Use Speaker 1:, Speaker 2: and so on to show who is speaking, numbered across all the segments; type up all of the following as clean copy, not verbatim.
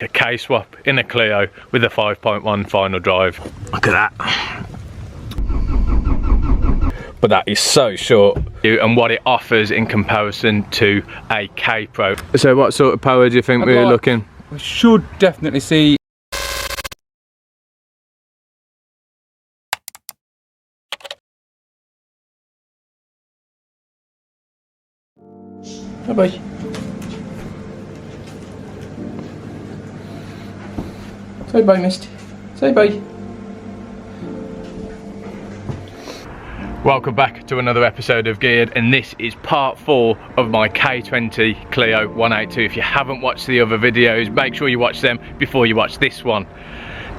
Speaker 1: A K-swap in a Clio with a 5.1 final drive. Look at that. But that is so short, and what it offers in comparison to a KPRO. So what sort of power do you think we're looking?
Speaker 2: We should definitely see. Bye bye. Say bye, Misty. Say bye.
Speaker 1: Welcome back to another episode of Geared, and this is part 4 of my K20 Clio 182. If you haven't watched the other videos, make sure you watch them before you watch this one.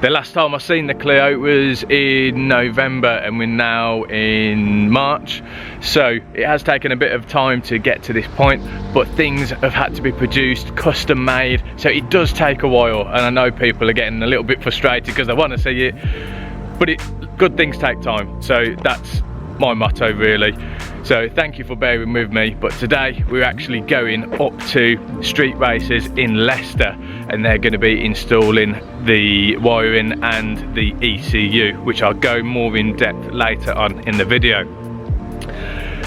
Speaker 1: The last time I seen the Clio was in November and we're now in March, so it has taken a bit of time to get to this point, but things have had to be produced, custom made, so it does take a while, and I know people are getting a little bit frustrated because they want to see it, but good things take time, so that's my motto really. So thank you for bearing with me, but today we're actually going up to street races in Leicester, and they're going to be installing the wiring and the ECU, which I'll go more in depth later on in the video.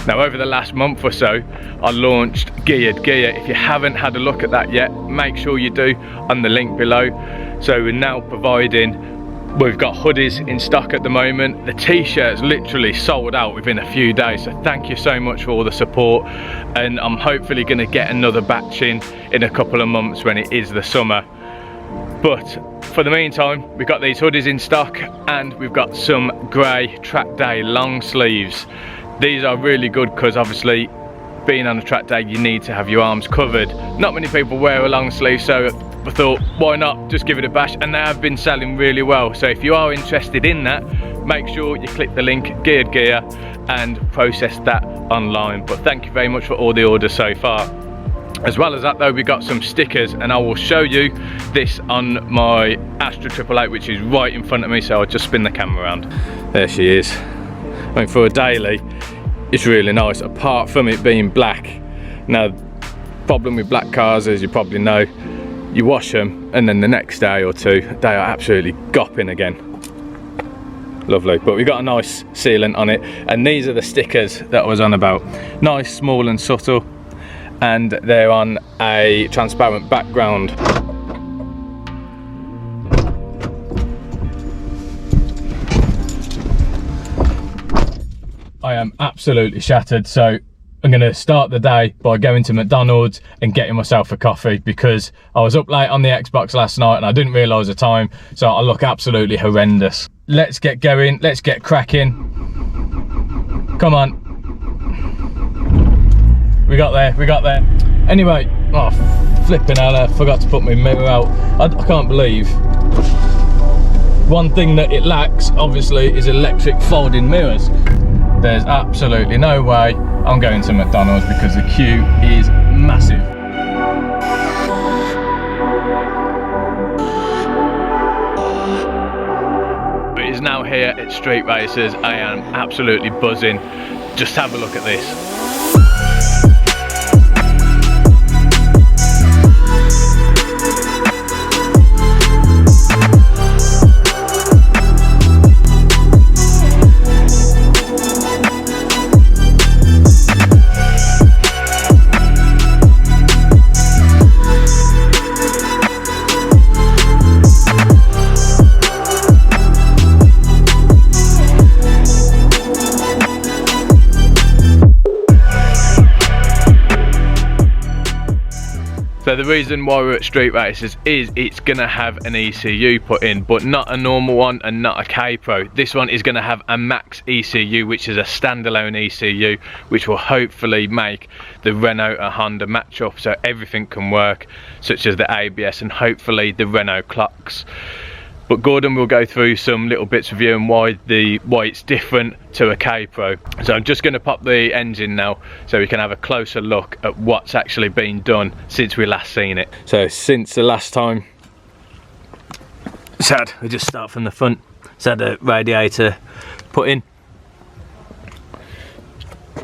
Speaker 1: Now, over the last month or so, I launched Geared Gear. If you haven't had a look at that yet, make sure you do on the link below. So we're now providing, we've got hoodies in stock at the moment. The t-shirts literally sold out within a few days, so thank you so much for all the support, and I'm hopefully going to get another batch in a couple of months when it is the summer. But for the meantime, we've got these hoodies in stock, and we've got some grey track day long sleeves. These are really good because obviously being on a track day you need to have your arms covered. Not many people wear a long sleeve, so I thought, why not just give it a bash, and they have been selling really well. So if you are interested in that, make sure you click the link Geared Gear and process that online. But thank you very much for all the orders so far. As well as that though, we got some stickers, and I will show you this on my Astra 888, which is right in front of me, so I'll just spin the camera around. There she is. I mean, for a daily, it's really nice, apart from it being black. Now, problem with black cars, as you probably know, you wash them and then the next day or two they are absolutely gopping again. Lovely, but we got a nice sealant on it, and these are the stickers that I was on about. Nice, small and subtle, and they're on a transparent background. I am absolutely shattered, so I'm going to start the day by going to McDonald's and getting myself a coffee, because I was up late on the Xbox last night and I didn't realise the time, so I look absolutely horrendous. Let's get going, let's get cracking. Come on. We got there, we got there. Anyway, oh flipping hell, I forgot to put my mirror out. I can't believe. One thing that it lacks, obviously, is electric folding mirrors. There's absolutely no way I'm going to McDonald's because the queue is massive. It is now here at Street Racers. I am absolutely buzzing. Just have a look at this. So the reason why we're at Street Racers is it's going to have an ECU put in, but not a normal one and not a KPRO. This one is going to have a max ECU, which is a standalone ECU, which will hopefully make the Renault and Honda match up, so everything can work, such as the ABS and hopefully the Renault clocks. But Gordon will go through some little bits with you and why it's different to a KPRO. So I'm just going to pop the engine now so we can have a closer look at what's actually been done since we last seen it. So since the last time, we just start from the front. It's had a radiator put in.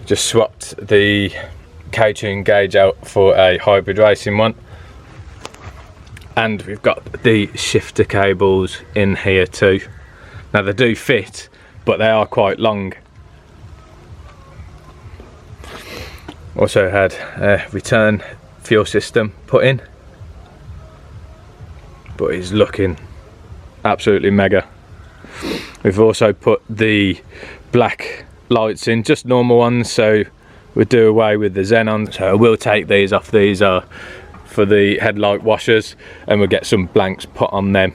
Speaker 1: Just swapped the K20 gauge out for a hybrid racing one. and we've got the shifter cables in here too. Now they do fit, but they are quite long. Also had a return fuel system put in, but it's looking absolutely mega. We've also put the black lights in, just normal ones, so we'll do away with the xenon. So I will take these off. These are for the headlight washers, and we'll get some blanks put on them.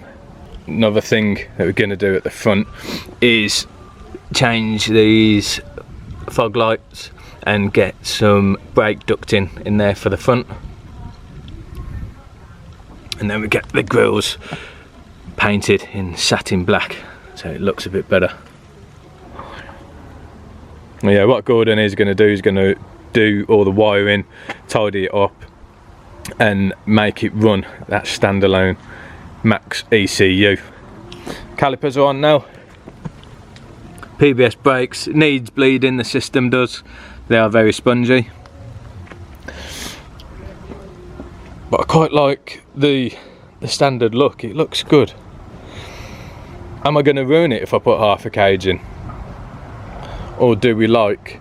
Speaker 1: Another thing that we're going to do at the front is change these fog lights and get some brake ducting in there for the front, and then we get the grills painted in satin black so it looks a bit better. Yeah, what Gordon is going to do is going to do all the wiring, tidy it up and make it run that standalone max ECU. Calipers are on now. PBS brakes, needs bleeding, the system does. They are very spongy, but I quite like the standard look. It looks good. Am I going to ruin it if I put half a cage in, or do we like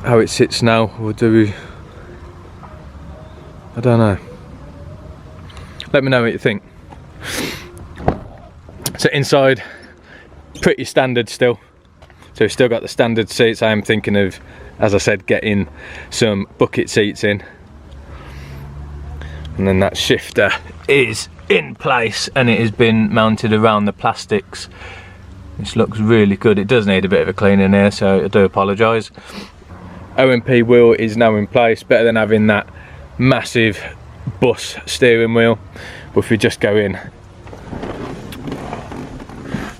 Speaker 1: how it sits now, or do we? I don't know. Let me know what you think. So inside, pretty standard still. So we've still got the standard seats. I am thinking of, as I said, getting some bucket seats in. And then that shifter is in place and it has been mounted around the plastics. This looks really good. It does need a bit of a clean in here, so I do apologise. OMP wheel is now in place, better than having that massive bus steering wheel. But if we just go in,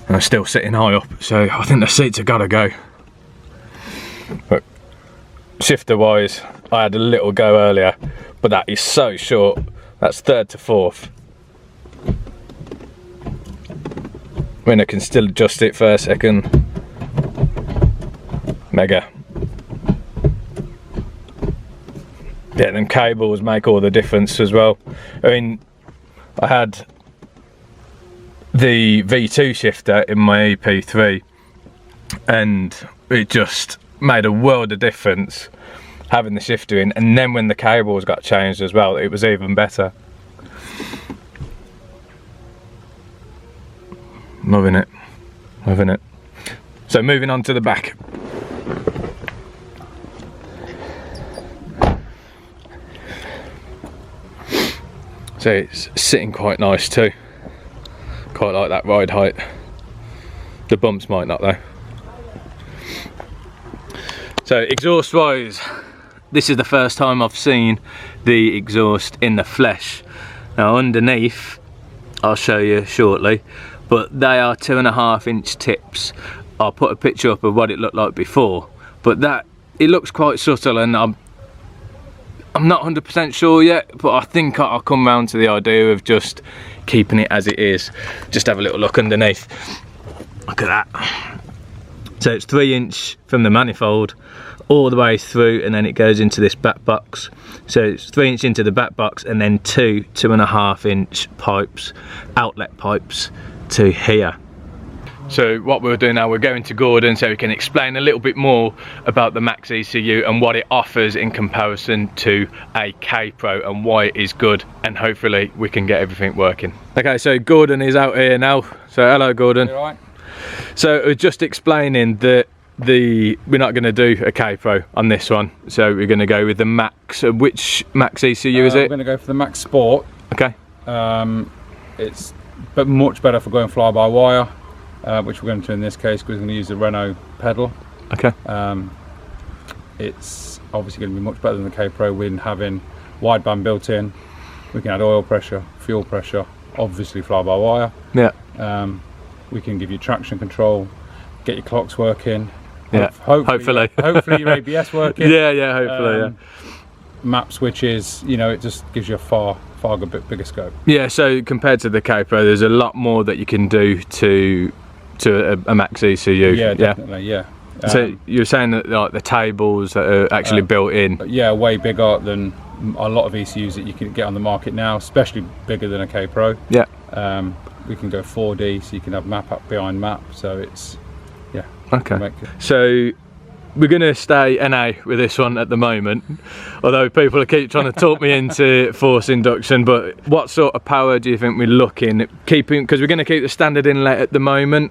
Speaker 1: and I'm still sitting high up, so I think the seats have got to go. But shifter wise, I had a little go earlier, but that is so short. That's 3rd to 4th. I mean, I can still adjust it for a second. Mega. Yeah, them cables make all the difference as well. I mean, I had the V2 shifter in my EP3 and it just made a world of difference having the shifter in, and then when the cables got changed as well, it was even better. Loving it, loving it. So moving on to the back. So it's sitting quite nice too. Quite like that ride height. The bumps might not though. So exhaust wise, this is the first time I've seen the exhaust in the flesh. Now underneath, I'll show you shortly, but they are 2.5-inch tips. I'll put a picture up of what it looked like before, but that, it looks quite subtle, and I'm not 100% sure yet, but I think I'll come round to the idea of just keeping it as it is. Just have a little look underneath. Look at that. So it's 3-inch from the manifold all the way through, and then it goes into this back box. So it's 3-inch into the back box, and then 2.5-inch pipes, outlet pipes to here. So what we'll do now, we're going to Gordon so he can explain a little bit more about the Max ECU and what it offers in comparison to a KPRO and why it is good, and hopefully we can get everything working. Okay, so Gordon is out here now. So hello Gordon.
Speaker 2: You all right?
Speaker 1: So we're just explaining that we're not going to do a KPRO on this one, so we're going to go with the Max. Which Max ECU is it?
Speaker 2: We're going to go for the Max Sport.
Speaker 1: Okay.
Speaker 2: It's much better for going fly-by-wire. Which we're going to do in this case because we're going to use the Renault pedal.
Speaker 1: Okay.
Speaker 2: It's obviously going to be much better than the KPRO with having wideband built in. We can add oil pressure, fuel pressure, obviously fly-by-wire.
Speaker 1: Yeah.
Speaker 2: We can give you traction control, get your clocks working.
Speaker 1: Yeah. Hopefully.
Speaker 2: Hopefully your ABS working.
Speaker 1: Yeah. Hopefully. Yeah.
Speaker 2: Map switches. You know, it just gives you a far good bigger scope. Yeah.
Speaker 1: So compared to the KPRO, there's a lot more that you can do to a Max ECU.
Speaker 2: Yeah, definitely, yeah.
Speaker 1: So you're saying that like the tables that are actually built in?
Speaker 2: Yeah, way bigger than a lot of ECUs that you can get on the market now, especially bigger than a KPRO.
Speaker 1: Yeah.
Speaker 2: We can go 4D, so you can have map up behind map. So it's, yeah.
Speaker 1: Okay. So we're going to stay NA with this one at the moment, although people keep trying to talk me into force induction. But what sort of power do you think we're looking at keeping? Because we're going to keep the standard inlet at the moment.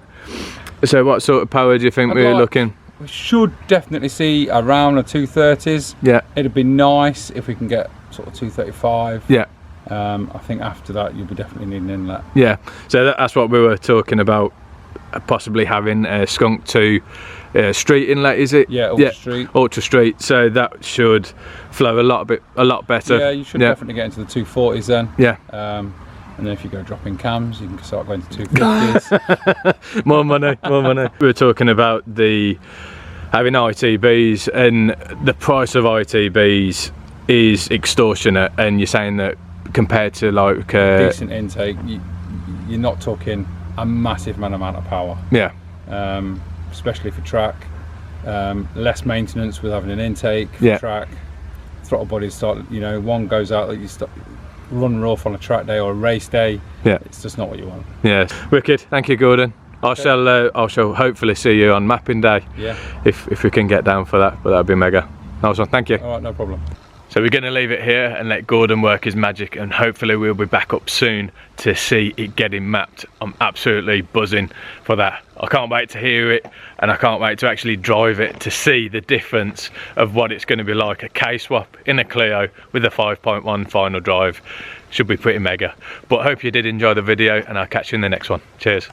Speaker 1: So what sort of power do you think we're looking?
Speaker 2: We should definitely see around the 230s.
Speaker 1: Yeah.
Speaker 2: It'd be nice if we can get sort of 235.
Speaker 1: Yeah.
Speaker 2: I think after that you'll be definitely needing an inlet.
Speaker 1: Yeah. So that's what we were talking about, possibly having a Skunk 2 street inlet, is it?
Speaker 2: Yeah, Ultra Street.
Speaker 1: Ultra Street. So that should flow a lot better.
Speaker 2: Yeah, you should definitely get into the 240s then.
Speaker 1: Yeah.
Speaker 2: And then if you go dropping cams, you can start going to 250s.
Speaker 1: More money, more money. We were talking about having ITBs, and the price of ITBs is extortionate, and you're saying that compared to like
Speaker 2: decent intake, you're not talking a massive amount of power.
Speaker 1: Yeah.
Speaker 2: Especially for track. Less maintenance with having an intake for track. Throttle bodies start, you know, one goes out that you start run rough on a track day or a race day. Yeah, it's just not what you want.
Speaker 1: Yeah, wicked. Thank you, Gordon. Okay. I shall hopefully see you on mapping day.
Speaker 2: Yeah.
Speaker 1: If we can get down for that, but that'd be mega. Nice one. Thank you.
Speaker 2: All right, no problem.
Speaker 1: So we're going to leave it here and let Gordon work his magic, and hopefully we'll be back up soon to see it getting mapped. I'm absolutely buzzing for that. I can't wait to hear it, and I can't wait to actually drive it to see the difference of what it's going to be like. A K-swap in a Clio with a 5.1 final drive should be pretty mega. But I hope you did enjoy the video, and I'll catch you in the next one. Cheers.